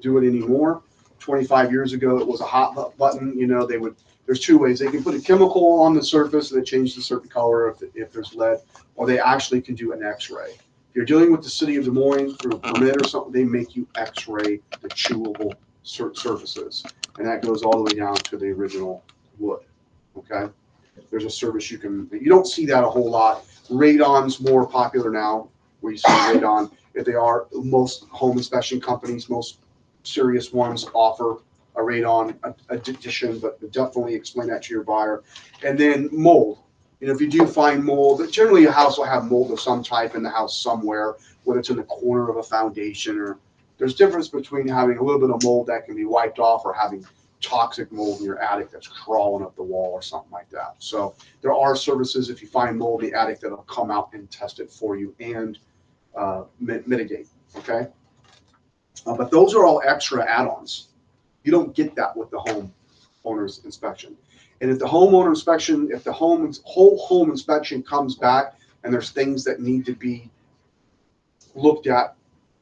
do it anymore. 25 years ago, it was a hot button. You know, there's two ways. They can put a chemical on the surface that changes a certain color if there's lead, or they actually can do an X-ray. If you're dealing with the city of Des Moines through a permit or something, they make you X-ray the chewable surfaces, and that goes all the way down to the original wood. Okay, there's a service you don't see that a whole lot. Radon's more popular now, where you see radon. If they are, most home inspection companies, most serious ones offer a radon addition, but definitely explain that to your buyer. And then mold. You know, if you do find mold, generally a house will have mold of some type in the house somewhere, whether it's in the corner of a foundation, or there's difference between having a little bit of mold that can be wiped off or having toxic mold in your attic that's crawling up the wall or something like that. So there are services, if you find mold in the attic, that'll come out and test it for you and mitigate. Okay. But those are all extra add-ons. You don't get that with the homeowner's inspection. And if the homeowner inspection, if the whole home inspection comes back and there's things that need to be looked at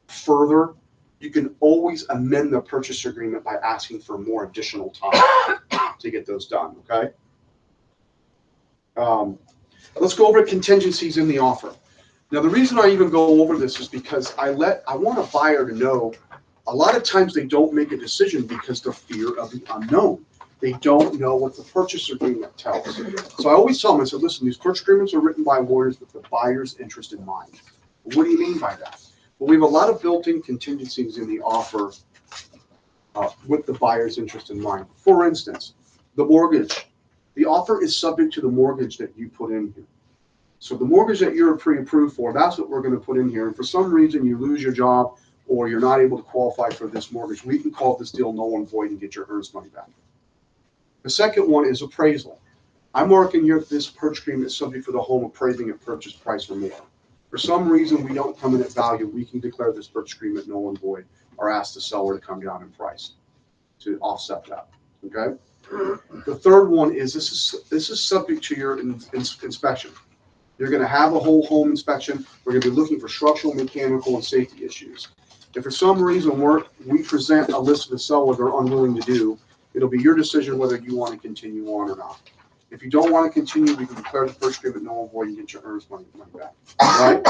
further, you can always amend the purchase agreement by asking for more additional time to get those done. Okay. Let's go over contingencies in the offer. Now, the reason I even go over this is because I want a buyer to know. A lot of times they don't make a decision because they're fear of the unknown. They don't know what the purchase agreement tells. So I always tell them, I said, listen, these purchase agreements are written by lawyers with the buyer's interest in mind. Well, what do you mean by that? Well, we have a lot of built-in contingencies in the offer with the buyer's interest in mind. For instance, the mortgage. The offer is subject to the mortgage that you put in here. So the mortgage that you're pre-approved for, that's what we're going to put in here. And for some reason you lose your job or you're not able to qualify for this mortgage, we can call this deal null and void and get your earnest money back. The second one is appraisal. I'm marking here this purchase agreement is subject for the home appraising at purchase price or more. For some reason we don't come in at value, we can declare this purchase agreement null and void or ask the seller to come down in price to offset that. Okay. The third one is this is subject to your inspection. You're going to have a whole home inspection. We're going to be looking for structural, mechanical, and safety issues. If for some reason we present a list of the seller they're unwilling to do, it'll be your decision whether you want to continue on or not. If you don't want to continue, we can declare the purchase agreement null and void and get your earnest money back. Right?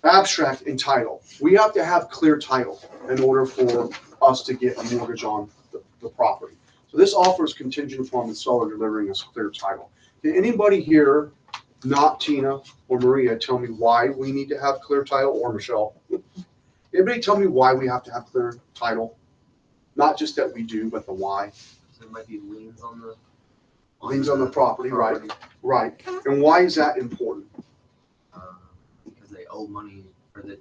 Abstract and title. We have to have clear title in order for us to get a mortgage on the property. So this offer is contingent upon the seller delivering us clear title. Can anybody here, not Tina or Maria, tell me why we need to have clear title, or Michelle? Anybody tell me why we have to have clear title? Not just that we do, but the why. There might be liens on the property, right? Right. And why is that important? Because they owe money for the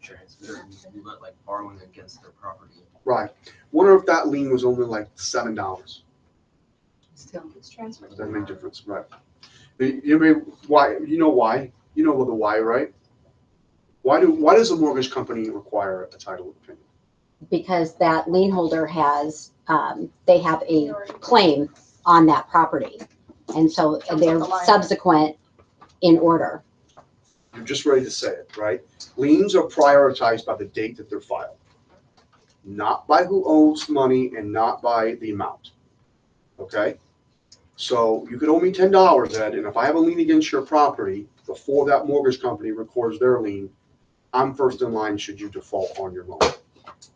transfer, and not like borrowing against their property. Right. Wonder if that lien was only like $7. Still gets transferred. Does that make a difference? Right. Why? You know why? You know the why, right? Why does a mortgage company require a title of opinion? Because that lien holder has, they have a claim on that property. And so they're subsequent in order. You're just ready to say it, right? Liens are prioritized by the date that they're filed, not by who owes money and not by the amount. Okay? So you could owe me $10, Ed, and if I have a lien against your property before that mortgage company records their lien, I'm first in line should you default on your loan.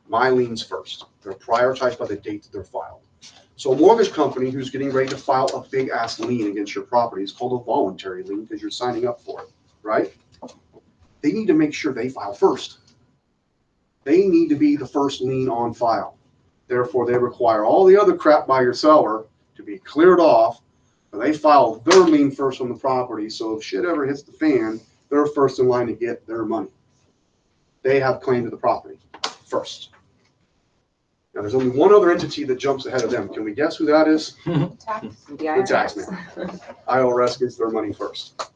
My lien's first. They're prioritized by the date that they're filed. So a mortgage company who's getting ready to file a big ass lien against your property is called a voluntary lien because you're signing up for it, right? They need to make sure they file first. They need to be the first lien on file. Therefore, they require all the other crap by your seller to be cleared off. And they file their lien first on the property. So if shit ever hits the fan, they're first in line to get their money. They have claim to the property first. Now, there's only one other entity that jumps ahead of them. Can we guess who that is? The tax man. IRS gets their money first.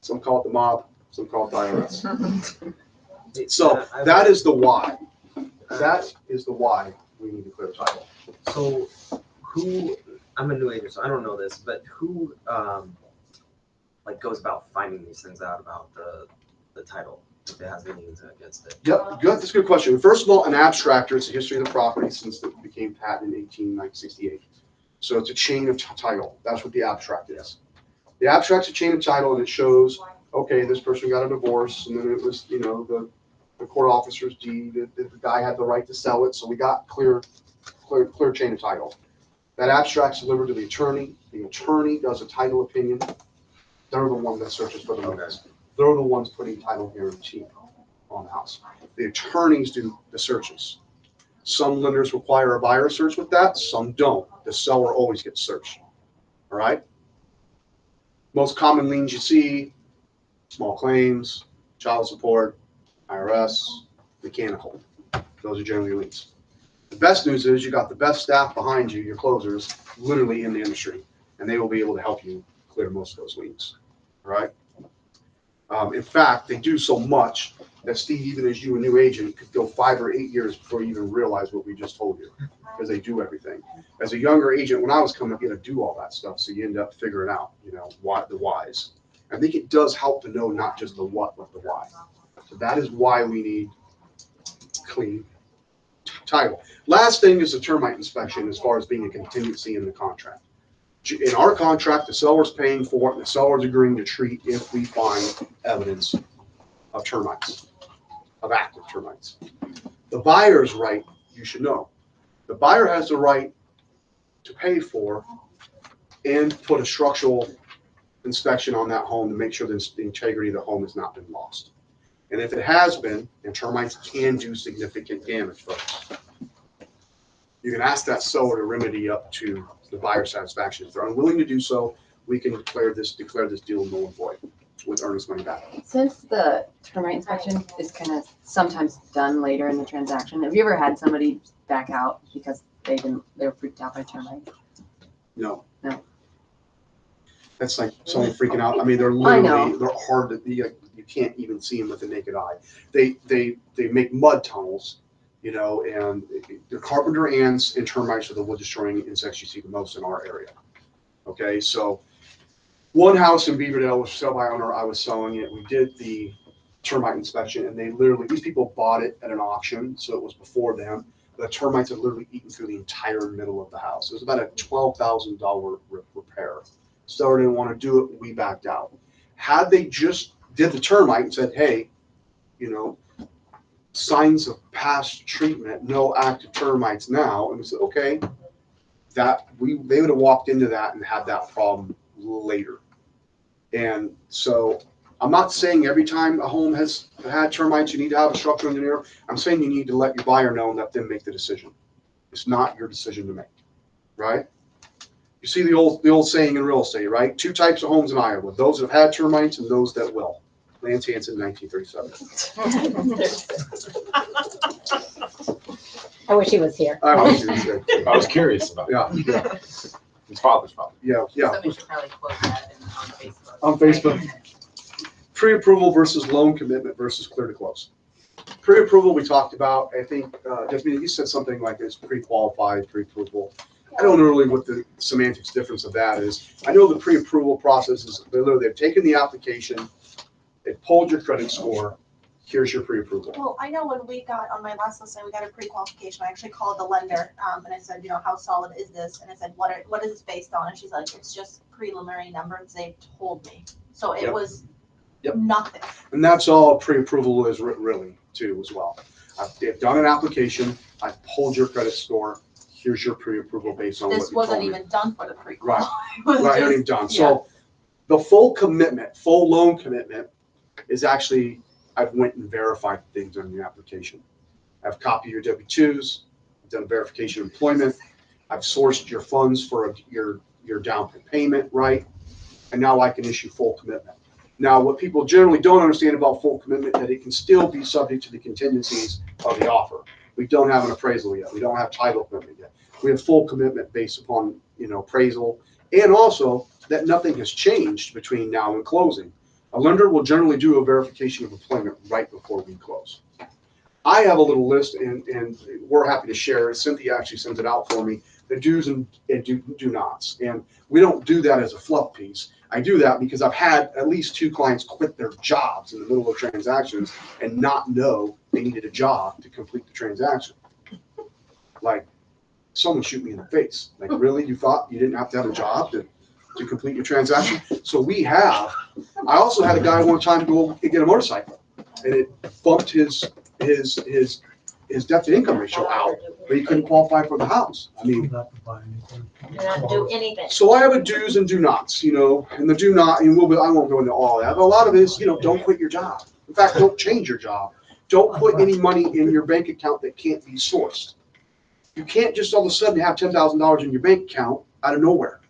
Some call it the mob, some call it the IRS. So that is the why. That is the why we need to clear title. So who, I'm a new agent, so I don't know this, but who like goes about finding these things out about the title, if it has liens against it? Yep, good, that's a good question. First of all, an abstractor, it's a history of the property since it became patent in 1868. So it's a chain of title. That's what the abstract is. The abstract's a chain of title, and it shows, okay, this person got a divorce, and then it was, the court officer's deed, the guy had the right to sell it, so we got clear chain of title. That abstract's delivered to the attorney. The attorney does a title opinion. They're the one that searches for the liens. They're the ones putting title guarantee on the house. The attorneys do the searches. Some lenders require a buyer search with that, some don't. The seller always gets searched. All right? Most common liens you see, small claims, child support, IRS, mechanical. Those are generally liens. The best news is you got the best staff behind you, your closers, literally in the industry, and they will be able to help you clear most of those liens. All right? In fact, they do so much that Steve, even as you a new agent, could go 5 or 8 years before you even realize what we just told you, because they do everything. As a younger agent, when I was coming up, you had to do all that stuff, so you end up figuring out, what the whys. I think it does help to know not just the what, but the why. So that is why we need clean title. Last thing is the termite inspection, as far as being a contingency in the contract. In our contract, the seller's paying for it, and the seller's agreeing to treat if we find evidence of termites, of active termites. The buyer's right, you should know. The buyer has the right to pay for and put a structural inspection on that home to make sure that the integrity of the home has not been lost. And if it has been, and termites can do significant damage, folks, you can ask that seller to remedy up to the buyer's satisfaction. If they're unwilling to do so, we can declare this deal null and void with earnest money back. Since the termite inspection is kind of sometimes done later in the transaction, have you ever had somebody back out because they were freaked out by termites? No. No. That's like someone freaking out. I mean, they're hard to be. Like, you can't even see them with the naked eye. They make mud tunnels, and the carpenter ants and termites are the wood destroying insects you see the most in our area. Okay, so one house in Beaverdale was sold by owner. I was selling it. We did the termite inspection, and these people bought it at an auction, so it was before them. The termites had literally eaten through the entire middle of the house. It was about a $12,000 repair. Seller didn't want to do it. We backed out. Had they just did the termite and said, hey, signs of past treatment, no active termites now, and we said, okay, they would have walked into that and had that problem later. And so I'm not saying every time a home has had termites, you need to have a structural engineer. I'm saying you need to let your buyer know and let them make the decision. It's not your decision to make, right? You see the old saying in real estate, right? 2 types of homes in Iowa: those that have had termites and those that will. Lance Hansen, 1937. I wish he was here. I was curious about it. Yeah. His father's father. Yeah. Somebody should probably quote that On Facebook. Pre-approval versus loan commitment versus clear to close. Pre-approval we talked about. I think Jasmine, you said something like it's pre-qualified, pre-approval. I don't know really what the semantics difference of that is. I know the pre-approval process is they've taken the application, they've pulled your credit score, here's your pre-approval. Well, I know when we got on my last listing, we got a pre-qualification. I actually called the lender and I said, how solid is this? And I said, what is this based on? And she's like, it's just preliminary numbers they've told me. So it was nothing. And that's all pre-approval is really too as well. They've done an application, I've pulled your credit score, here's your pre-approval based on what you told me. This wasn't even done for the pre-qual. Right. It was Even done. So the full commitment, full loan commitment is actually, I've went and verified things on the application. I've copied your W-2s, I've done verification of employment, I've sourced your funds for your down payment, right? And now I can issue full commitment. Now, what people generally don't understand about full commitment, that it can still be subject to the contingencies of the offer. We don't have an appraisal yet. We don't have title commitment yet. We have full commitment based upon, appraisal, and also that nothing has changed between now and closing. A lender will generally do a verification of employment right before we close. I have a little list, and we're happy to share. Cynthia actually sends it out for me, the do's and do nots. And we don't do that as a fluff piece. I do that because I've had at least 2 clients quit their jobs in the middle of transactions and not know they needed a job to complete the transaction. Like, someone shoot me in the face. Like, really? You thought you didn't have to have a job to complete your transaction? So I also had a guy one time go get a motorcycle, and it bumped his debt to income ratio out, but he couldn't qualify for the house. I mean, Do not do anything. so I have a do's and do nots, and the do not, and I won't go into all that, but a lot of it is, don't quit your job. In fact, don't change your job. Don't put any money in your bank account that can't be sourced. You can't just all of a sudden have $10,000 in your bank account out of nowhere.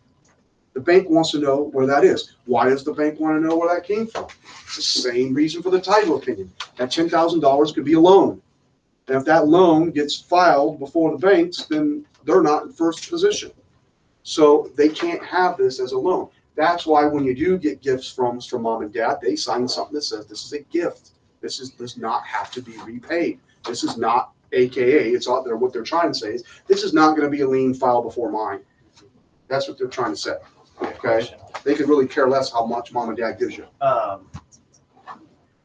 The bank wants to know where that is. Why does the bank want to know where that came from? It's the same reason for the title opinion. That $10,000 could be a loan. And if that loan gets filed before the banks, then they're not in first position. So they can't have this as a loan. That's why when you do get gifts from mom and dad, they sign something that says this is a gift. This does not have to be repaid. This is not AKA, it's out there. What they're trying to say is this is not going to be a lien filed before mine. That's what they're trying to say. Okay? They could really care less how much mom and dad gives you.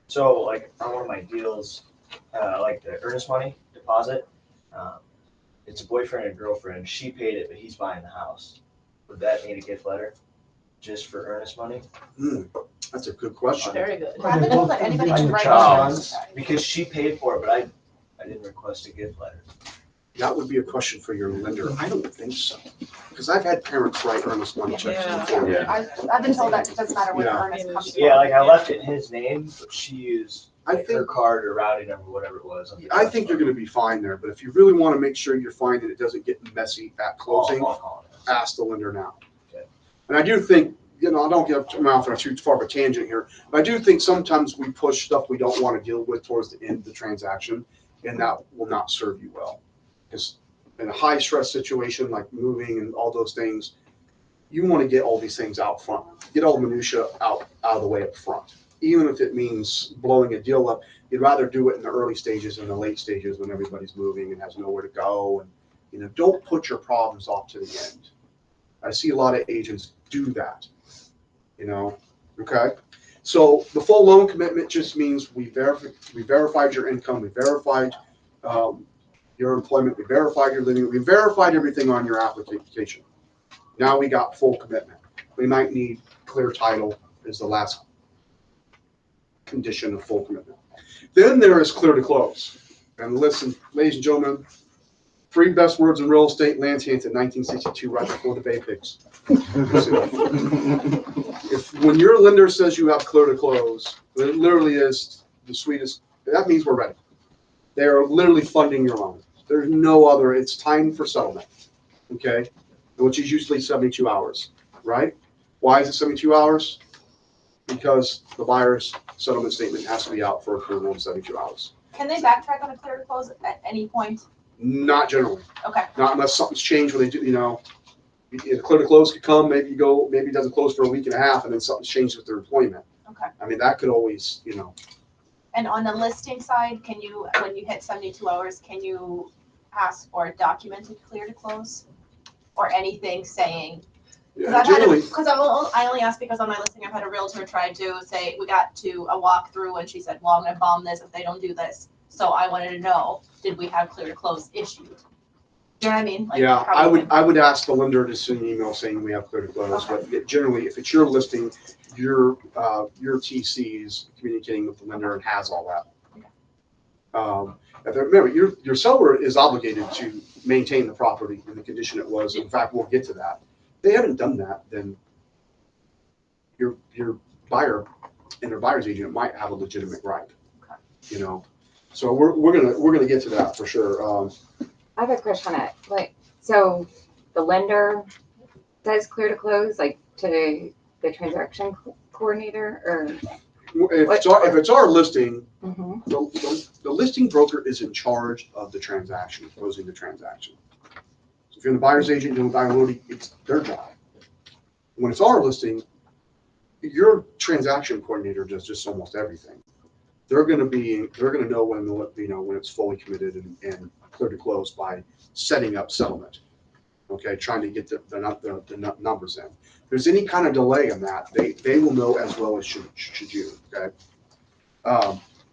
So like on one of my deals, like the earnest money deposit, it's a boyfriend and girlfriend. She paid it, but he's buying the house. Would that need a gift letter just for earnest money? That's a good question. Very good. I haven't told that anybody should write Child's, checks. because she paid for it, but I didn't request a gift letter. That would be a question for your lender. I don't think so. Because I've had parents write earnest money checks before. Yeah. I've been told that it doesn't matter what the Yeah. earnest comes from. Yeah, like I left it in his name, but she used I like, her think card or routing number, whatever it was. I think you're going to be fine there. But if you really want to make sure you're fine that it doesn't get messy at closing, I'll call it. ask the lender now. Okay. And I do think, I don't get my mouth on too far of a tangent here, but I do think sometimes we push stuff we don't want to deal with towards the end of the transaction, and that will not serve you well. Because in a high stress situation like moving and all those things, you want to get all these things out front, get all the minutia out of the way up front. Even if it means blowing a deal up, you'd rather do it in the early stages than the late stages when everybody's moving and has nowhere to go. And don't put your problems off to the end. I see a lot of agents do that. Okay. So the full loan commitment just means we verified your income, we verified your employment, we verified your living, we verified everything on your application. Now we got full commitment. We might need clear title as the last condition of full commitment. Then there is clear to close. And listen, ladies and gentlemen, 3 best words in real estate, Lance Hansen, 1962, right before the Bay Pigs. When your lender says you have clear to close, it literally is the sweetest. That means we're ready. They are literally funding your loan. There's no other. It's time for settlement. Okay, which is usually 72 hours, right? Why is it 72 hours? Because the buyer's settlement statement has to be out for approval in 72 hours. Can they backtrack on a clear to close at any point? Not generally. Okay. Not unless something's changed when they do, the clear to close could come, maybe it doesn't close for a week and a half and then something's changed with their employment. Okay. I mean, that could always, And on the listing side, when you hit 72 hours, can you ask for a documented clear to close? Or anything saying, generally, I only asked because on my listing, I've had a realtor try to say, we got to a walkthrough and she said, well, I'm gonna bomb this if they don't do this. So I wanted to know, did we have clear to close issued? Do you know what I mean? Like, yeah, how do you- I would ask the lender to send an email saying we have clear to close, Okay. but generally, if it's your listing, your TC is communicating with the lender and has all that. Remember, your seller is obligated to maintain the property in the condition it was. In fact, we'll get to that. If they haven't done that, then your buyer and their buyer's agent might have a legitimate right. Okay. So we're gonna get to that for sure. I have a question on it. So the lender does clear to close, like to the transaction coordinator, or? If it's our listing, Mhm. the listing broker is in charge of the transaction, closing the transaction. So if you're the buyer's agent doing buy and loading, it's their job. When it's our listing, your transaction coordinator does just almost everything. They're going to know when it's fully committed and clear to close by setting up settlement. Okay, trying to get the numbers in. If there's any kind of delay in that, they will know as well as should you, okay?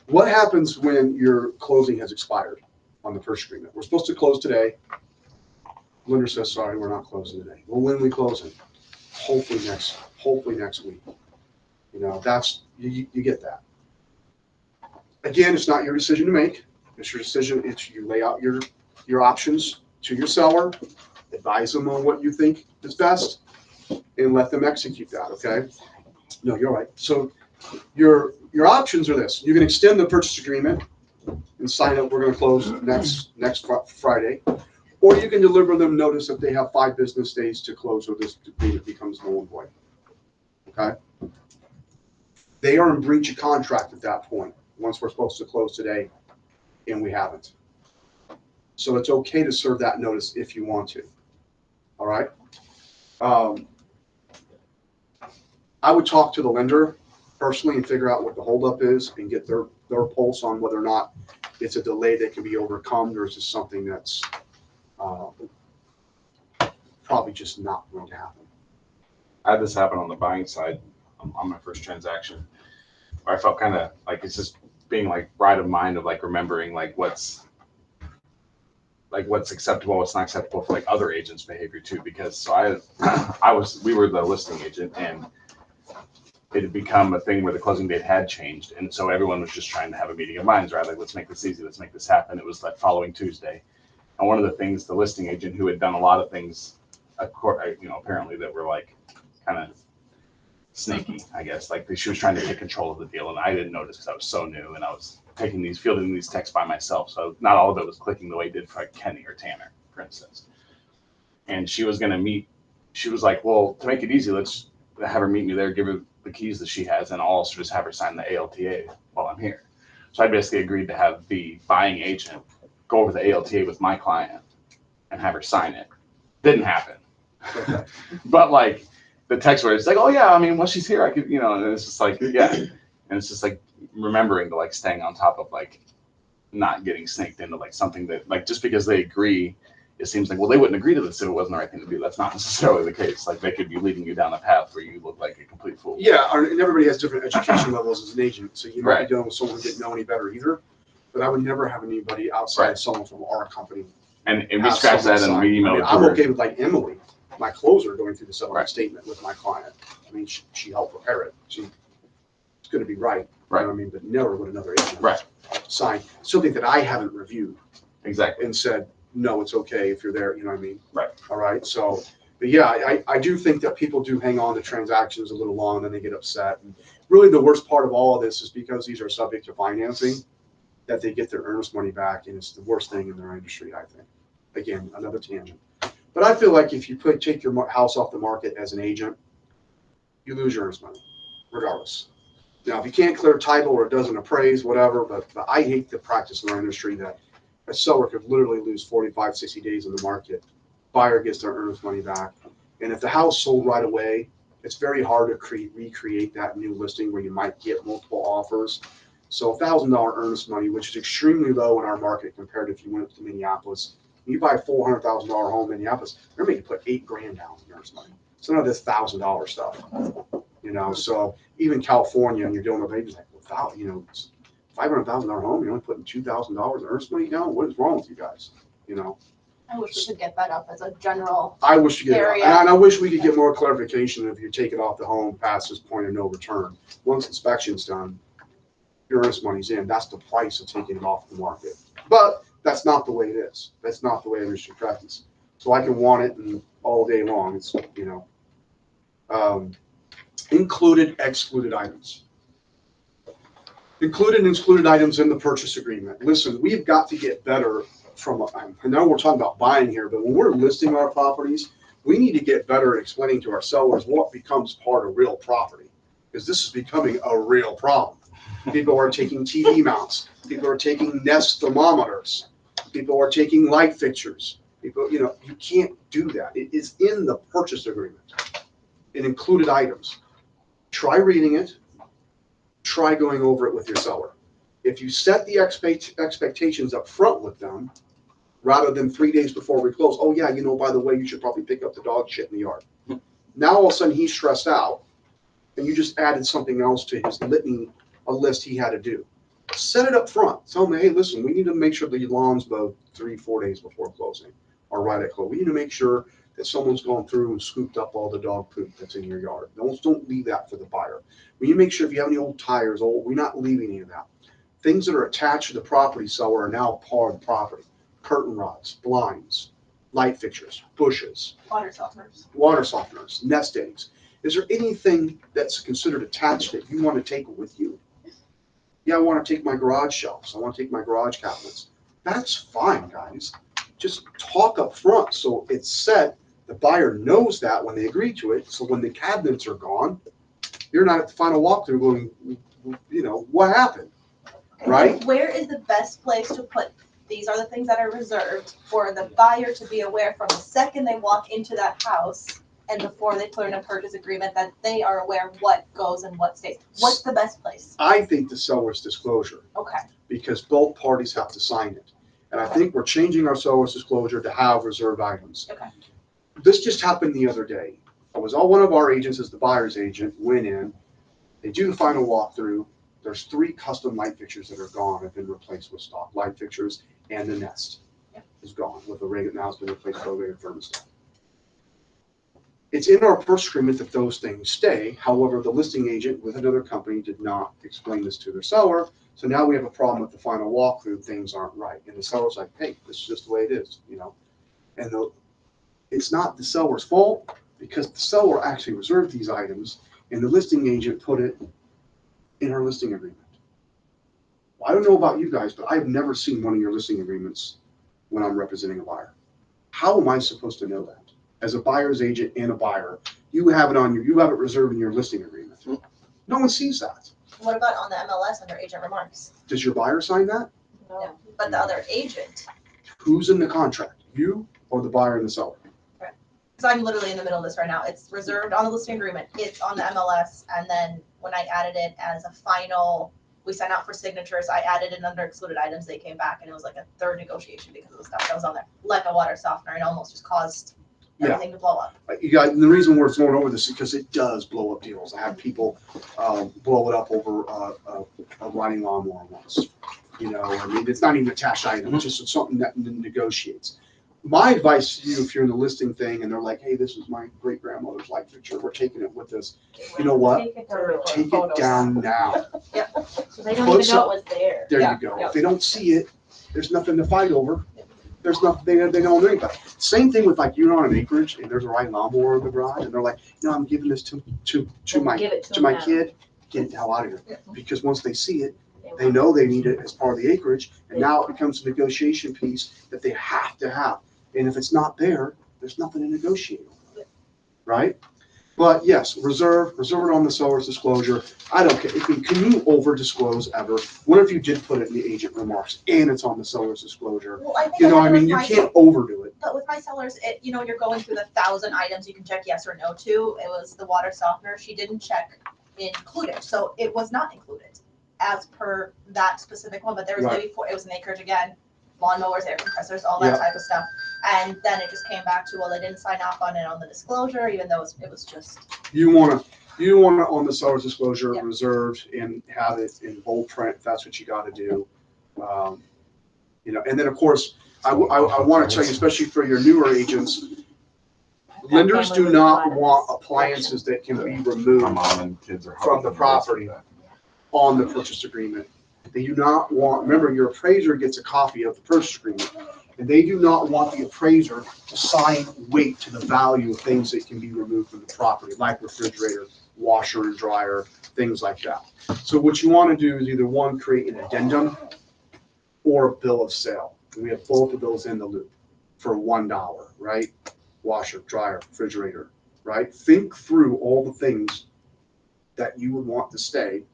What happens when your closing has expired on the purchase agreement? We're supposed to close today. Lender says, sorry, we're not closing today. Well, when are we closing? Hopefully next week. You know, that's, you get that. Again, it's not your decision to make. It's your decision. It's you lay out your options to your seller, advise them on what you think is best, and let them execute that, okay? No, you're right. So your options are this. You can extend the purchase agreement and sign up, we're gonna close next Friday. Or you can deliver them notice that they have 5 business days to close or this agreement becomes null and void, okay? They are in breach of contract at that point, once we're supposed to close today and we haven't. So it's okay to serve that notice if you want to, all right? I would talk to the lender personally and figure out what the holdup is and get their pulse on whether or not it's a delay that can be overcome versus something that's probably just not going to happen. I had this happen on the buying side on my first transaction, where I felt kind of like it's just being like right of mind of like remembering like what's acceptable, what's not acceptable for like other agents' behavior too. Because so we were the listing agent, and it had become a thing where the closing date had changed, and so everyone was just trying to have a meeting of minds, right? Like, let's make this easy, let's make this happen. It was that following Tuesday, and one of the things, the listing agent who had done a lot of things, apparently that were like kind of snaky, I guess. Like she was trying to take control of the deal, and I didn't notice because I was so new, and I was fielding these texts by myself. So not all of it was clicking the way it did for like Kenny or Tanner, for instance. And she was going to meet. She was like, "Well, to make it easy, let's have her meet me there, give her the keys that she has, and I'll also just have her sign the ALTA while I'm here." So I basically agreed to have the buying agent go over the ALTA with my client and have her sign it. Didn't happen. Okay. But like the text where it's like, "Oh yeah, I mean, once she's here, I could, and it's just like, yeah. And it's just like remembering to like staying on top of like not getting snaked into like something that like just because they agree, it seems like, well, they wouldn't agree to this if it wasn't the right thing to do. That's not necessarily the case. Like they could be leading you down a path where you look like a complete fool. Yeah, and everybody has different education levels as an agent, so you might Right. be dealing with someone who didn't know any better either. But I would never have anybody outside Right. someone from our company. And we scratched that and we emailed I'm her. okay with like Emily, my closer, going through the settlement Right. statement with my client. I mean, she helped prepare it. She's going to be right. Right. You know what I mean? But never would another agent Right. sign something that I haven't reviewed Exactly. and said, no, it's okay if you're there. You know what I mean? Right. All right. So, but yeah, I do think that people do hang on to transactions a little long and then they get upset. And really the worst part of all of this is because these are subject to financing, that they get their earnest money back, and it's the worst thing in their industry, I think. Again, another tangent. But I feel like if you take your house off the market as an agent, you lose your earnest money, regardless. Now, if you can't clear title or it doesn't appraise, whatever, but I hate the practice in our industry that a seller could literally lose 45, 60 days in the market. Buyer gets their earnest money back. And if the house sold right away, it's very hard to recreate that new listing where you might get multiple offers. So $1,000 earnest money, which is extremely low in our market compared to if you went up to Minneapolis. You buy a $400,000 home in Minneapolis, they're making you put $8,000 down in earnest money. It's none of this $1,000 stuff, So even California, and you're dealing with agents like, it's $500,000 home, you're only putting $2,000 in earnest money down. What is wrong with you guys? I wish we could get that up as a general. I wish to get it, Area. and I wish we could get more clarification if you take it off the home past this point of no return. Once inspection's done, your earnest money's in. That's the price of taking it off the market. But that's not the way it is. That's not the way industry practice. So I can want it and all day long. It's included, excluded items. Included and excluded items in the purchase agreement. Listen, we've got to get better from. I know we're talking about buying here, but when we're listing our properties, we need to get better at explaining to our sellers what becomes part of real property, because this is becoming a real problem. People are taking TV mounts. People are taking Nest thermometers. People are taking light fixtures. People, you can't do that. It is in the purchase agreement. It included items. Try reading it. Try going over it with your seller. If you set the expectations up front with them, rather than 3 days before we close. Oh yeah, by the way, you should probably pick up the dog shit in the yard. Now all of a sudden he's stressed out, and you just added something else to his litany, a list he had to do. Set it up front. Tell him, hey, listen, we need to make sure the lawn's mowed 3-4 days before closing, or right at close. We need to make sure that someone's gone through and scooped up all the dog poop that's in your yard. Don't leave that for the buyer. We need to make sure if you have any old tires, we're not leaving any of that. Things that are attached to the property seller are now part of the property. Curtain rods, blinds, light fixtures, bushes, Water softeners. nest eggs. Is there anything that's considered attached that you want to take with you? Yeah, I want to take my garage shelves. I want to take my garage cabinets. That's fine, guys. Just talk up front so it's set. The buyer knows that when they agree to it. So when the cabinets are gone, you're not at the final walkthrough going, what happened? Okay, Right? Where is the best place to put, these are the things that are reserved for the buyer to be aware from the second they walk into that house and before they put in a purchase agreement, that they are aware of what goes and what stays. What's the best place? I think the seller's disclosure, Okay. because both parties have to sign it. And I think we're changing our seller's disclosure to have reserved items. Okay. This just happened the other day. One of our agents as the buyer's agent went in, they do the final walkthrough. There's 3 custom light fixtures that are gone, have been replaced with stock light fixtures, and the nest is gone with a regular, now it's been replaced by a regular thermostat. It's in our purchase agreement that those things stay. However, the listing agent with another company did not explain this to their seller. So now we have a problem with the final walkthrough. Things aren't right. And the seller's like, hey, this is just the way it is, And it's not the seller's fault because the seller actually reserved these items and the listing agent put it in her listing agreement. Well, I don't know about you guys, but I've never seen one of your listing agreements when I'm representing a buyer. How am I supposed to know that? As a buyer's agent and a buyer, you have it reserved in your listing agreement. No one sees that. What about on the MLS under agent remarks? Does your buyer sign that? No. But the other agent, Who's in the contract? You or the buyer and the seller? because I'm literally in the middle of this right now. It's reserved on the listing agreement. It's on the MLS. And then when I added it as a final, we sent out for signatures. I added it under excluded items. They came back and it was like a third negotiation because of the stuff that was on there, like a water softener, and almost just caused everything to blow up. And the reason we're throwing over this is because it does blow up deals. I have people blow it up over a riding lawnmower once. It's not even a attached item. It's just something that negotiates. My advice to you, if you're in the listing thing and they're like, hey, this is my great grandmother's light fixture, we're taking it with us. You know what? Take it down now. So they don't even know it was there. There you go. If they don't see it, there's nothing to fight over. There's nothing, they don't know anything. Same thing with you're on an acreage and there's a riding lawnmower in the garage and they're like, I'm giving this to my kid. Get the hell out of here. Because once they see it, they know they need it as part of the acreage, and now it becomes a negotiation piece that they have to have. And if it's not there, there's nothing to negotiate over, right? But yes, reserve it on the seller's disclosure. I don't care. Can you over disclose ever? What if you did put it in the agent remarks and it's on the seller's disclosure? Well, I think You can't overdo it. But with my sellers, you're going through the 1,000 items you can check yes or no to. It was the water softener. She didn't check included. So it was not included as per that specific one. But there was maybe 4, it was an acreage again, lawnmowers, air compressors, all that type of stuff. And then it just came back to, well, they didn't sign off on it on the disclosure, even though it was just. You want it on the seller's disclosure reserved and have it in bold print. If that's what you got to do. And then of course, I want to tell you, especially for your newer agents, lenders do not want appliances that can be removed from the property on the purchase agreement. They do not want, remember, your appraiser gets a copy of the purchase agreement, and they do not want the appraiser to assign weight to the value of things that can be removed from the property, like refrigerator, washer and dryer, things like that. So what you want to do is either one, create an addendum or a bill of sale. And we have both of those in the loop for $1, right? Washer, dryer, refrigerator, right? Think through all the things that you would want to stay.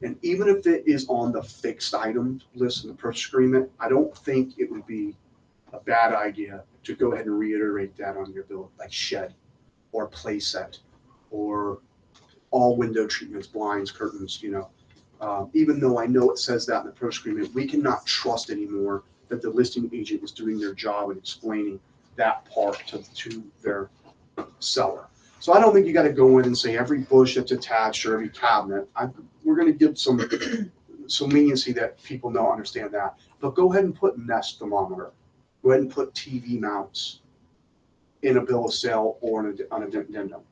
And even if it is on the fixed item list in the purchase agreement, I don't think it would be a bad idea to go ahead and reiterate that on your bill, like shed or play set or all window treatments, blinds, curtains, even though I know it says that in the purchase agreement, we cannot trust anymore that the listing agent is doing their job and explaining that part to their seller. So I don't think you got to go in and say every bush that's attached or every cabinet. We're going to give some leniency that people don't understand that. But go ahead and put Nest thermometer. Go ahead and put TV mounts in a bill of sale or on an addendum.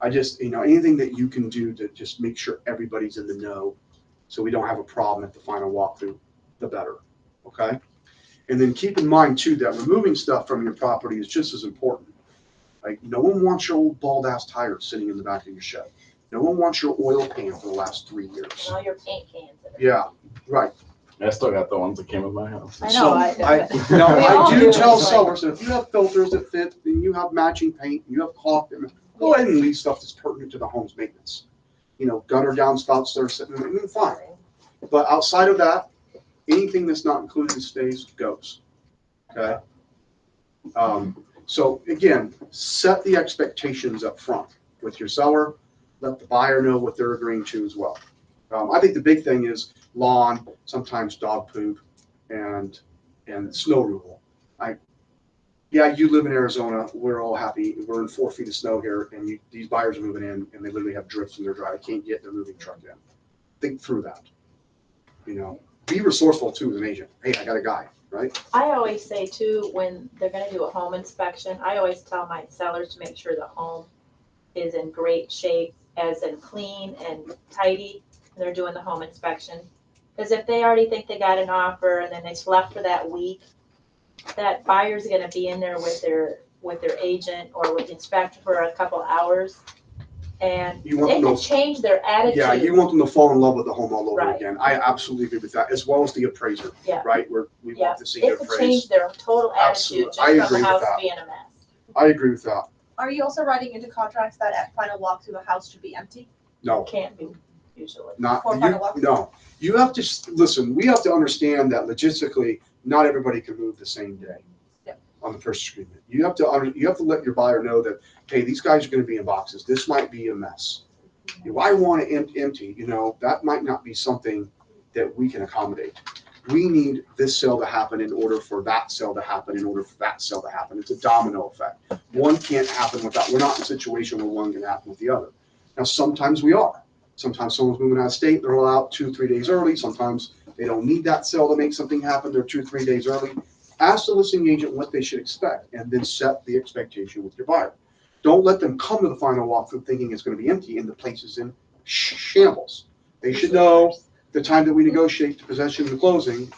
I just, anything that you can do to just make sure everybody's in the know so we don't have a problem at the final walkthrough, the better. Okay? And then keep in mind too that removing stuff from your property is just as important. Like, no one wants your old bald ass tires sitting in the back of your shed. No one wants your oil pan for the last 3 years. And all your paint cans. that are- Yeah, right. I still got the ones that came with my house. I know, So I- now We I all do do, tell it's like- sellers that if you have filters that fit, and you have matching paint, and you have caulk, go ahead and leave stuff that's pertinent to the home's maintenance. Gutter downspouts that are sitting in it, fine. But outside of that, anything that's not included in stays goes. Okay. So again, set the expectations up front with your seller. Let the buyer know what they're agreeing to as well. I think the big thing is lawn, sometimes dog poop, and snow removal. You live in Arizona. We're all happy. We're in 4 feet of snow here, and these buyers are moving in, and they literally have drifts in their drive. They can't get their moving truck in. Think through that. Be resourceful too as an agent. Hey, I got a guy, right? I always say too, when they're gonna do a home inspection, I always tell my sellers to make sure the home is in great shape, as in clean and tidy, when they're doing the home inspection. Because if they already think they got an offer and then they slept for that week, that buyer's gonna be in there with their agent or with the inspector for a couple hours. And You want they them can to, change their attitude. yeah, you want them to fall in love with the home all over Right. again. I absolutely agree with that, as well as the appraiser, Yeah. right? We Yeah, want to see it their could praise. change their total Absolutely. attitude I just agree from the with house that. being a mess. I agree with that. Are you also writing into contracts that at final walkthrough, a house should be empty? No, Can't be usually. not For you. final walkthrough? No, you have to listen. We have to understand that logistically, not everybody can move the same day. Yep. On the purchase agreement, you have to let your buyer know that, hey, these guys are going to be in boxes. This might be a mess. If I want it empty, that might not be something that we can accommodate. We need this sale to happen in order for that sale to happen, in order for that sale to happen. It's a domino effect. One can't happen without, we're not in a situation where one can happen with the other. Now, sometimes we are. Sometimes someone's moving out of state, they're all out 2-3 days early. Sometimes they don't need that sale to make something happen. They're 2-3 days early. Ask the listing agent what they should expect and then set the expectation with your buyer. Don't let them come to the final walkthrough thinking it's going to be empty and the place is in shambles. They should know the time that we negotiate the possession and the closing,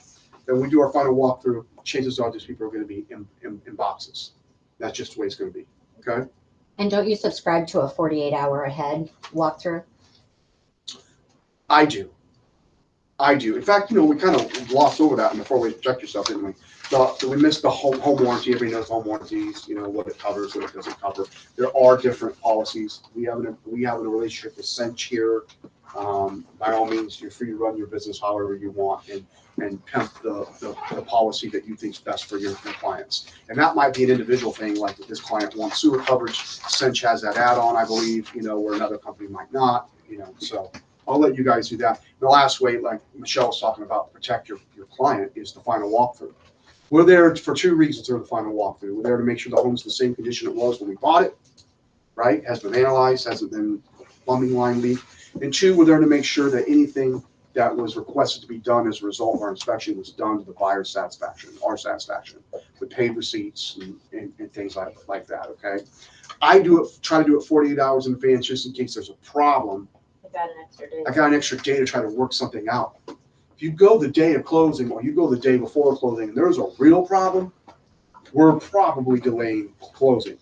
that we do our final walkthrough, chances are these people are going to be in boxes. That's just the way it's going to be. Okay? And don't you subscribe to a 48-hour ahead walkthrough? I do. In fact, we kind of glossed over that in the 4-way protect yourself, didn't we? So we missed the home warranty. Everybody knows home warranties, what it covers, what it doesn't cover. There are different policies. We have a relationship with Cinch here. By all means, you're free to run your business however you want and pimp the policy that you think is best for your clients. And that might be an individual thing, like if this client wants sewer coverage, Cinch has that add-on, I believe, where another company might not, so I'll let you guys do that. The last way, like Michelle was talking about, to protect your client is the final walkthrough. We're there for 2 reasons for the final walkthrough. We're there to make sure the home's the same condition it was when we bought it, right? Has been analyzed, hasn't been plumbing line leak. And 2, we're there to make sure that anything that was requested to be done as a result of our inspection was done to the buyer's satisfaction, our satisfaction, with paid receipts and things like that, okay? I try to do it 48 hours in advance just in case there's a problem. I got an extra day. I got an extra day to try to work something out. If you go the day of closing or you go the day before closing and there's a real problem, we're probably delaying closing.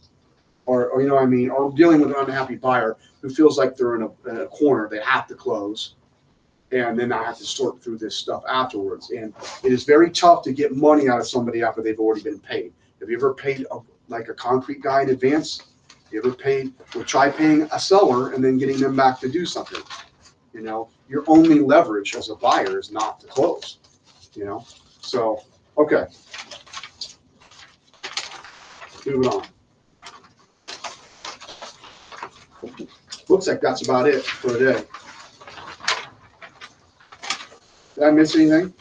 Or you know what I mean? Or dealing with an unhappy buyer who feels like they're in a corner, they have to close. And then I have to sort through this stuff afterwards. And it is very tough to get money out of somebody after they've already been paid. Have you ever paid like a concrete guy in advance? You ever try paying a seller and then getting them back to do something? Your only leverage as a buyer is not to close. So, okay. Moving on. Looks like that's about it for today. Did I miss anything?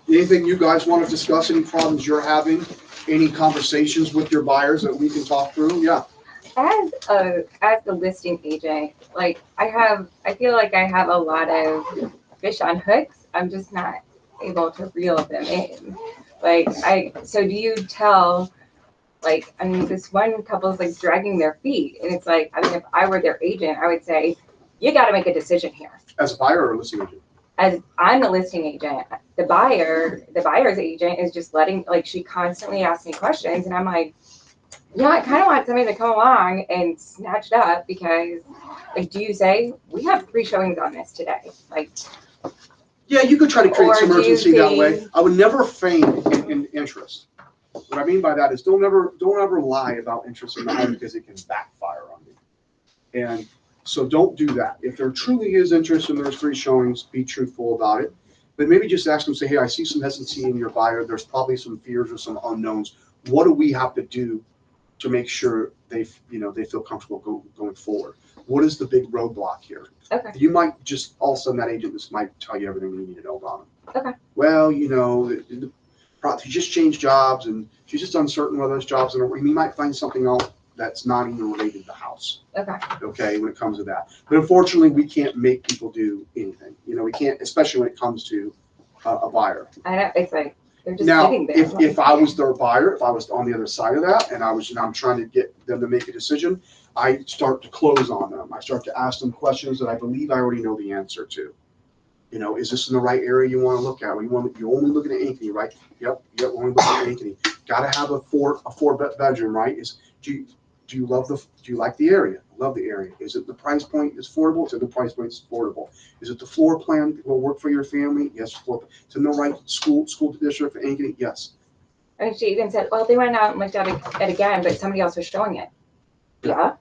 Anything you guys want to discuss? Any problems you're having? Any conversations with your buyers that we can talk through? Yeah. As the listing agent, like I feel like I have a lot of fish on hooks. I'm just not able to reel them in. So do you tell, like, I mean, this one couple's like dragging their feet, and it's like, I mean, if I were their agent, I would say, you got to make a decision here. As a buyer or a listing agent? As I'm the listing agent, the buyer's agent is just letting, like, she constantly asks me questions, and I'm like, yeah, I kind of want somebody to come along and snatch it up because, like, do you say, we have 3 showings on this today? Like, Yeah, you could try to create Or some do you urgency that way. think- I would never feign in interest. What I mean by that is don't ever lie about interest in the home because it can backfire on you. And so don't do that. If there truly is interest and there's 3 showings, be truthful about it. But maybe just ask them, say, hey, I see some hesitancy in your buyer. There's probably some fears or some unknowns. What do we have to do to make sure they feel comfortable going forward? What is the big roadblock here? Okay. You might just, all of a sudden that agent just might tell you everything you need to know about them. Okay. Well, she just changed jobs and she's just uncertain whether those jobs are, you might find something else that's not even related to the house. Okay, when it comes to that. But unfortunately, we can't make people do anything. We can't, especially when it comes to a buyer. I know, it's like, they're just Now, sitting there. if I was their buyer, if I was on the other side of that and I'm trying to get them to make a decision, I start to close on them. I start to ask them questions that I believe I already know the answer to. Is this in the right area you want to look at? You're only looking at Ankeny, right? Yep, only looking at Ankeny. Got to have a four bedroom, right? Do you like the area? I love the area. Is it the price point is affordable? It's the price point is affordable. Is it the floor plan will work for your family? Yes. It's in the right school district for Ankeny? Yes. And she even said, well, they went out and looked at it again, but somebody else was showing it. Yeah.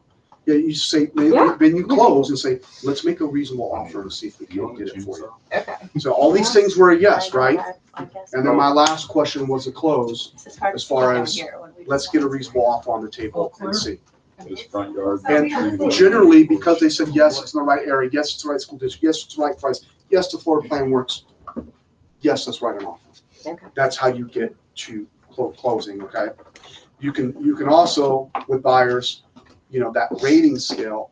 Yeah, you say, Yeah. then you close and say, let's make a reasonable offer and see if we can get it for you. Okay. So all these things were a yes, right? I guess. And then my last question was a close, This is hard as to far see down as, here when we let's just- get a reasonable offer on the table and see. His front yard. And generally, because they said, yes, it's in the right area, yes, it's the right school district, yes, it's the right price, yes, the floor plan works, yes, let's write an offer. Okay. That's how you get to closing, okay? You can also, with buyers, that rating scale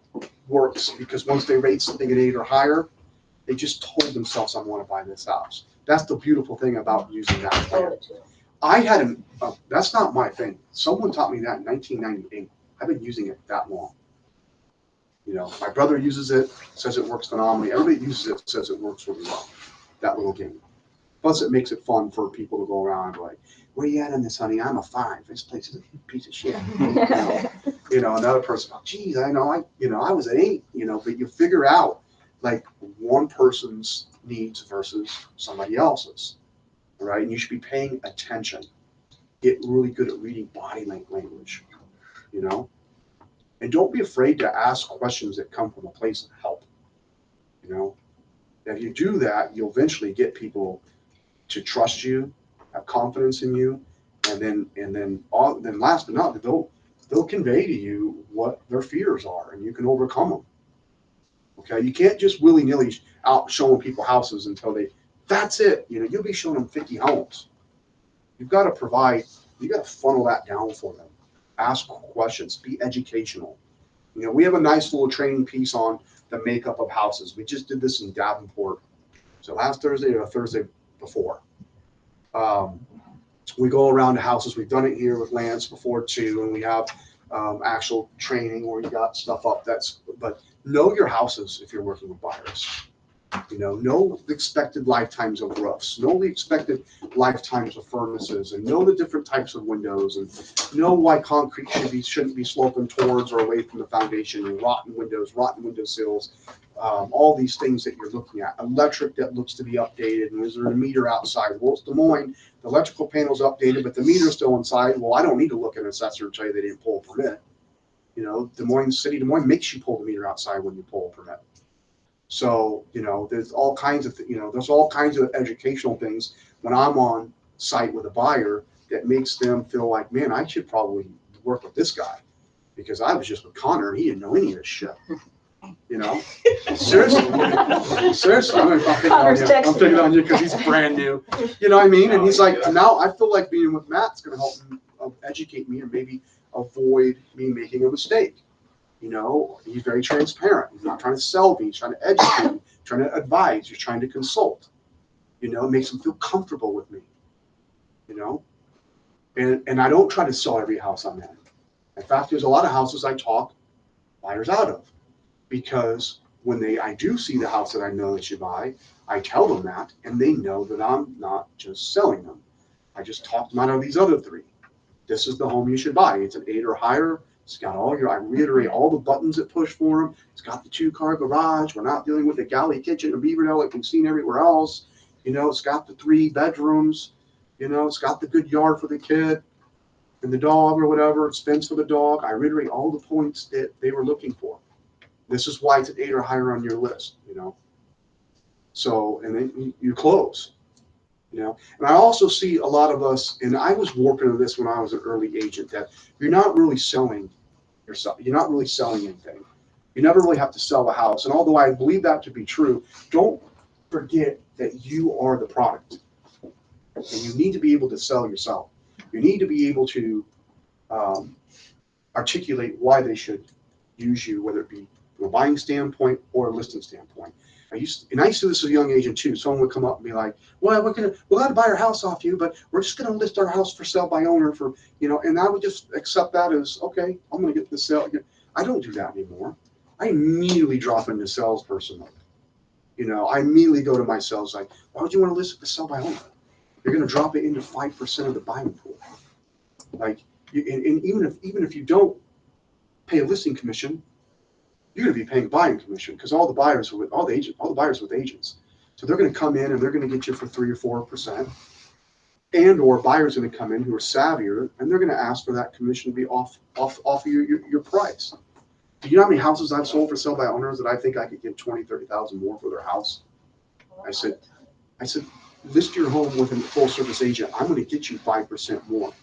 works because once they rate something at 8 or higher, they just told themselves, I want to buy this house. That's the beautiful thing about using that plan. I had that's not my thing. Someone taught me that in 1998. I've been using it that long. My brother uses it, says it works phenomenally. Everybody uses it, says it works really well. That little game. Plus, it makes it fun for people to go around and be like, where you at on this, honey? I'm a 5. This place is a piece of shit. Another person, oh, geez, I know, I was at 8, but you figure out like one person's needs versus somebody else's, right? And you should be paying attention. Get really good at reading body language, and don't be afraid to ask questions that come from a place of help. If you do that, you'll eventually get people to trust you, have confidence in you, and then last but not, they'll convey to you what their fears are, and you can overcome them. Okay, you can't just willy-nilly out showing people houses until that's it. You'll be showing them 50 homes. You've got to funnel that down for them. Ask questions, be educational. We have a nice little training piece on the makeup of houses. We just did this in Davenport. So last Thursday or Thursday before. We go around to houses. We've done it here with Lance before too, and we have actual training where you got stuff up. But know your houses if you're working with buyers. Know the expected lifetimes of roofs, know the expected lifetimes of furnaces, and know the different types of windows, and know why concrete shouldn't be sloping towards or away from the foundation, and rotten windows, rotten window sills, all these things that you're looking at. Electric that looks to be updated, and is there a meter outside? Well, it's Des Moines, the electrical panel's updated, but the meter's still inside. Well, I don't need to look at an assessor and tell you they didn't pull a permit. Des Moines makes you pull the meter outside when you pull a permit. So, there's all kinds of, educational things when I'm on site with a buyer that makes them feel like, man, I should probably work with this guy because I was just with Connor and he didn't know any of this shit. You know, seriously, I'm picking on you because he's brand new. You know what I mean? And he's like, now I feel like being with Matt's going to help him educate me and maybe avoid me making a mistake. You know, he's very transparent. He's not trying to sell me. He's trying to educate me, trying to advise. He's trying to consult. You know, it makes him feel comfortable with me. You know, and I don't try to sell every house I'm in. In fact, there's a lot of houses I talk buyers out of. Because when I do see the house that I know they should buy, I tell them that, and they know that I'm not just selling them. I just talked them out of these other 3. This is the home you should buy. It's an 8 or higher. It's got I reiterate all the buttons that push for them. It's got the 2-car garage. We're not dealing with the galley kitchen and Beaverdale like we've seen everywhere else. You know, it's got the 3 bedrooms. You know, it's got the good yard for the kid and the dog or whatever. It's fenced for the dog. I reiterate all the points that they were looking for. This is why it's an 8 or higher on your list, you know. So, and then you close, you know. And I also see a lot of us, and I was warping into this when I was an early agent, that you're not really selling yourself. You're not really selling anything. You never really have to sell a house. And although I believe that to be true, don't forget that you are the product. And you need to be able to sell yourself. You need to be able to articulate why they should use you, whether it be from a buying standpoint or a listing standpoint. I used to do this as a young agent too. Someone would come up and be like, well, we're going to buy our house off you, but we're just going to list our house for sale by owner for, you know, and I would just accept that as, okay, I'm going to get the sale. I don't do that anymore. I immediately drop into salesperson mode. You know, I immediately go to my sales like, why would you want to list it for sale by owner? You're going to drop it into 5% of the buying pool. Like, and even if you don't pay a listing commission, you're going to be paying buying commission because all the buyers are with agents. So they're going to come in and they're going to get you for 3 or 4%, or buyers are going to come in who are savvier and they're going to ask for that commission to be off of your price. Do you know how many houses I've sold for sale by owners that I think I could get 20, 30,000 more for their house? I said, list your home with a full service agent. I'm going to get you 5% more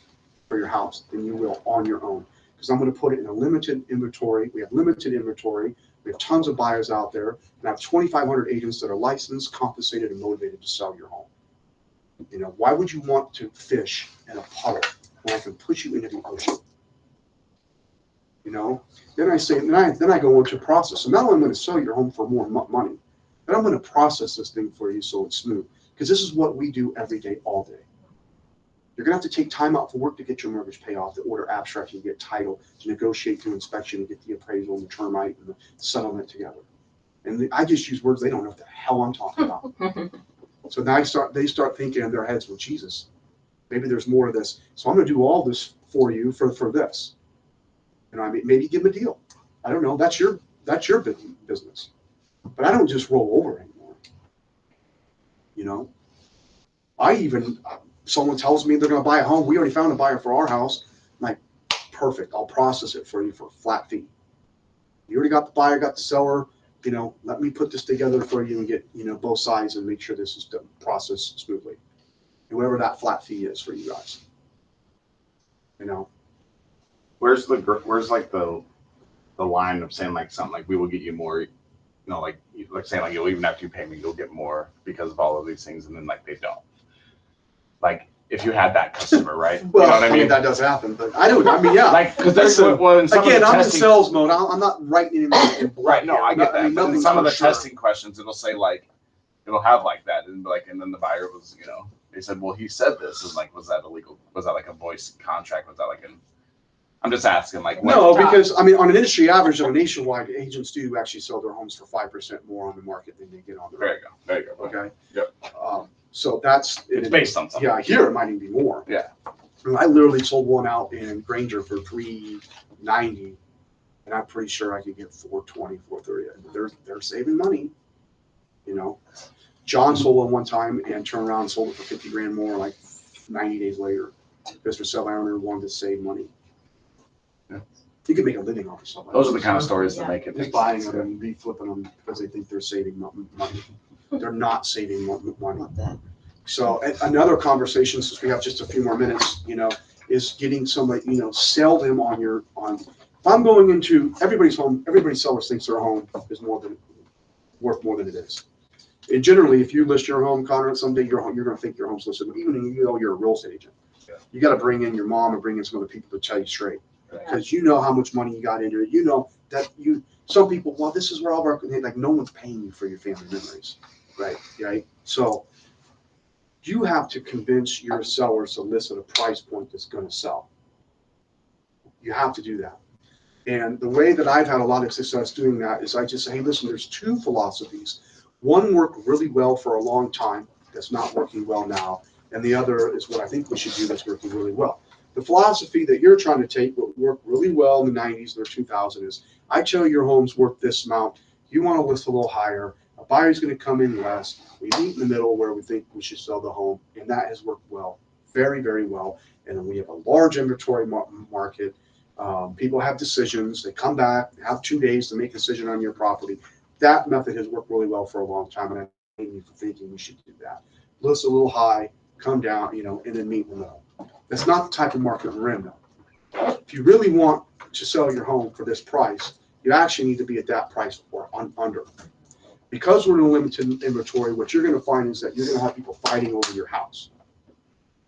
for your house than you will on your own. Because I'm going to put it in a limited inventory. We have limited inventory. We have tons of buyers out there. And I have 2,500 agents that are licensed, compensated, and motivated to sell your home. You know, why would you want to fish in a puddle when I can push you into the ocean? You know, then I go into a process. So not only am I going to sell your home for more money, but I'm going to process this thing for you so it's smooth. Because this is what we do every day, all day. You're going to have to take time out for work to get your mortgage paid off, to order abstract and get title, to negotiate through inspection and get the appraisal and the termite and the settlement together. And I just use words they don't know what the hell I'm talking about. So now they start thinking in their heads, well, Jesus, maybe there's more of this. So I'm going to do all this for you for this. You know, I mean, maybe give them a deal. I don't know. That's your business. But I don't just roll over anymore. You know, someone tells me they're going to buy a home. We already found a buyer for our house. I'm like, perfect. I'll process it for you for a flat fee. You already got the buyer, got the seller. You know, let me put this together for you and get, you know, both sides and make sure this is done, processed smoothly. And whatever that flat fee is for you guys. You know, where's like the line of saying like something like we will get you more, you know, like saying like you'll even after you pay me you'll get more because of all of these things, and then like they don't. Like if you had that customer, right? Well, you know what I mean that does happen, but I mean, yeah. Like because there's again, I'm in sales mode. I'm not writing anything. Right. No, I get that. I mean, but in some of the sure. testing questions, it'll say like, it'll have like that, and then the buyer was, you know, they said, well, he said this, and like, was that illegal? Was that like a voice contract? Was that like an? I'm just asking, like. No, because I mean, on an industry average, on nationwide, agents do actually sell their homes for 5% more on the market than they get on the. There you go. Okay. Yep. So it's based on something. Yeah, here it might even be more. Yeah. I literally sold one out in Granger for $390, and I'm pretty sure I could get $420, $430. They're saving money, you know. John sold one time and turned around and sold it for $50,000 more, like 90 days later. Mr. Sell owner wanted to save money. Yeah. You can make a living off of something. Those are the kind of stories that make it. Just buying them and reflipping them because they think they're saving money. They're not saving money. So another conversation, since we have just a few more minutes, you know, is getting somebody, you know, sell them if I'm going into everybody's home, everybody's sellers thinks their home is worth more than it is. And generally, if you list your home, Connor, someday you're going to think your home's listed, even if you know you're a real estate agent. Yeah. You got to bring in your mom and bring in some other people to tell you straight. Right. Because you know how much money you got into it. You know that some people, well, this is where all of our, like, no one's paying you for your family memories. Right. Right. So you have to convince your sellers to list at a price point that's going to sell. You have to do that. And the way that I've had a lot of success doing that is I just say, hey, listen, there's two philosophies. One worked really well for a long time that's not working well now. And the other is what I think we should do that's working really well. The philosophy that you're trying to take what worked really well in the 90s or 2000 is, I tell you your home's worth this amount. You want to list a little higher. A buyer's going to come in less. We meet in the middle where we think we should sell the home. And that has worked well, very, very well. And then we have a large inventory market. People have decisions. They come back, have 2 days to make a decision on your property. That method has worked really well for a long time. And I thank you for thinking we should do that. List a little high, come down, and then meet in the middle. That's not the type of market we're in, though. If you really want to sell your home for this price, you actually need to be at that price or under. Because we're in a limited inventory, what you're going to find is that you're going to have people fighting over your house.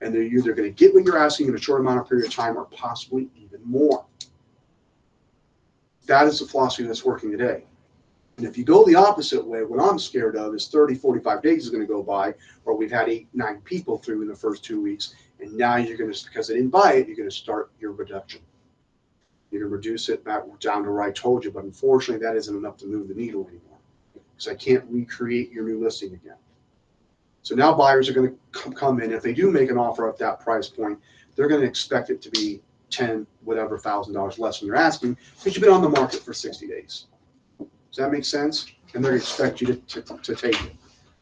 And they're either going to get what you're asking in a short amount of period of time or possibly even more. That is the philosophy that's working today. And if you go the opposite way, what I'm scared of is 30, 45 days is going to go by, or we've had 8, 9 people through in the first 2 weeks, and now you're going to, because they didn't buy it, you're going to start your reduction. You're going to reduce it back down to where I told you, but unfortunately that isn't enough to move the needle anymore. Because I can't recreate your new listing again. So now buyers are going to come in. If they do make an offer at that price point, they're going to expect it to be $10,000 less than you're asking, because you've been on the market for 60 days. Does that make sense? And they expect you to take it.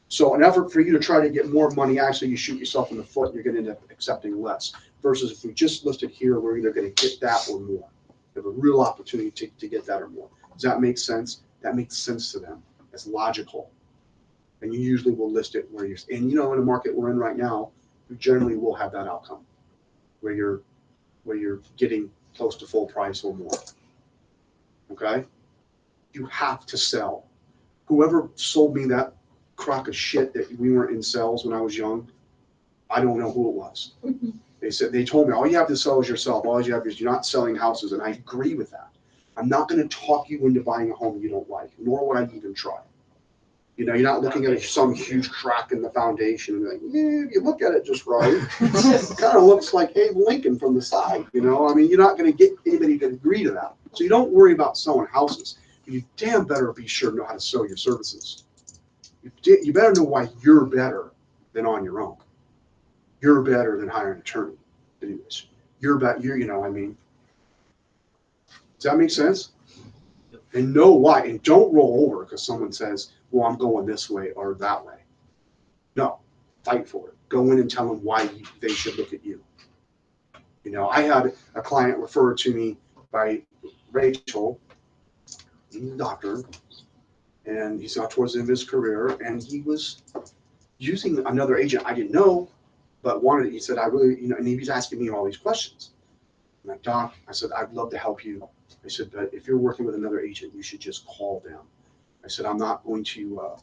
So an effort for you to try to get more money, actually you shoot yourself in the foot, you're going to end up accepting less. Versus if we just listed here, we're either going to get that or more. You have a real opportunity to get that or more. Does that make sense? That makes sense to them. It's logical. And you usually will list it where you're, and in the market we're in right now, you generally will have that outcome where you're getting close to full price or more. Okay? You have to sell. Whoever sold me that crock of shit that we weren't in sales when I was young, I don't know who it was. They told me all you have to sell is yourself. All you have is you're not selling houses, and I agree with that. I'm not going to talk you into buying a home you don't like, nor would I even try. You're not looking at some huge crack in the foundation and like, if you look at it just right, it kind of looks like Abe Lincoln from the side. You're not going to get anybody to agree to that. So you don't worry about selling houses. You damn better be sure to know how to sell your services. You better know why you're better than on your own. You're better than hiring an attorney to do this. You're better. Does that make sense? And know why. And don't roll over because someone says, well, I'm going this way or that way. No, fight for it. Go in and tell them why they should look at you. I had a client referred to me by Rachel, he's a doctor, and he's not towards the end of his career, and he was using another agent I didn't know, but he said, I really, and he was asking me all these questions. I'm like, Doc, I said, I'd love to help you. I said, but if you're working with another agent, you should just call them. I said, I'm not going to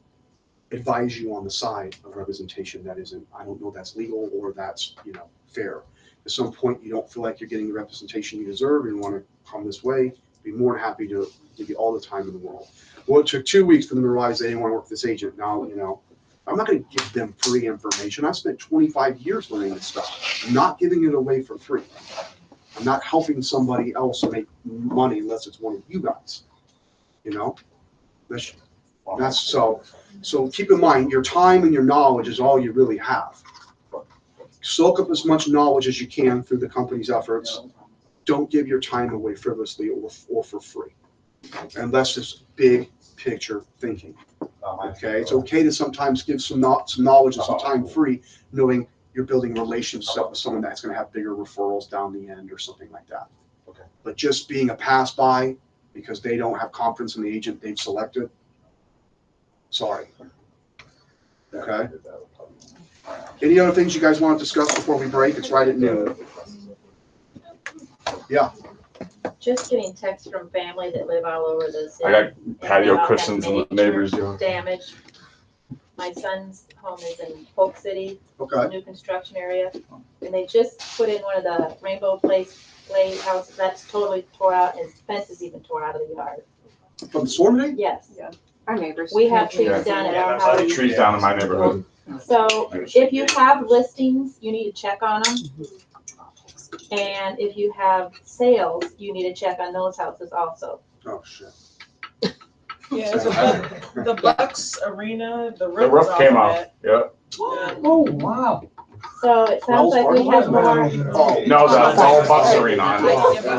advise you on the side of representation that isn't, I don't know that's legal or that's, fair. At some point, you don't feel like you're getting the representation you deserve and want to come this way, be more than happy to give you all the time in the world. Well, it took 2 weeks for them to realize they didn't want to work with this agent. Now, I'm not going to give them free information. I spent 25 years learning this stuff. I'm not giving it away for free. I'm not helping somebody else make money unless it's one of you guys. That's so keep in mind, your time and your knowledge is all you really have. Soak up as much knowledge as you can through the company's efforts. Don't give your time away frivolously or for free, unless it's big picture thinking. Okay, it's okay to sometimes give some knowledge and some time free, knowing you're building relationships with someone that's going to have bigger referrals down the end or something like that. Okay. But just being a pass by because they don't have confidence in the agent they've selected, sorry. Okay. Any other things you guys want to discuss before we break? It's right at noon. Yeah. just getting texts from family that live all over the city. I got and patio about cushions in the major neighbor's yard. Damage. My son's home is in Polk City, Okay, new construction area, and they just put in one of the Rainbow Play houses that's totally tore out, and fence is even tore out of the yard. from the storm day? Yes, Our neighbors. we have trees. trees down at Yeah, our that's I house. have trees down in my neighborhood. So if you have listings, you need to check on them. And if you have sales, you need to check on those houses also. Oh, shit. Yeah, so the Bucks Arena, the The roof roof was came off off, yeah. Oh, wow. So it sounds like we have more. Oh, No, the whole Bucks Arena on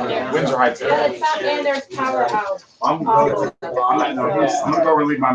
Yeah. Windsor Heights And area. it's not, and there's power out. I'm all over. gonna go relieve my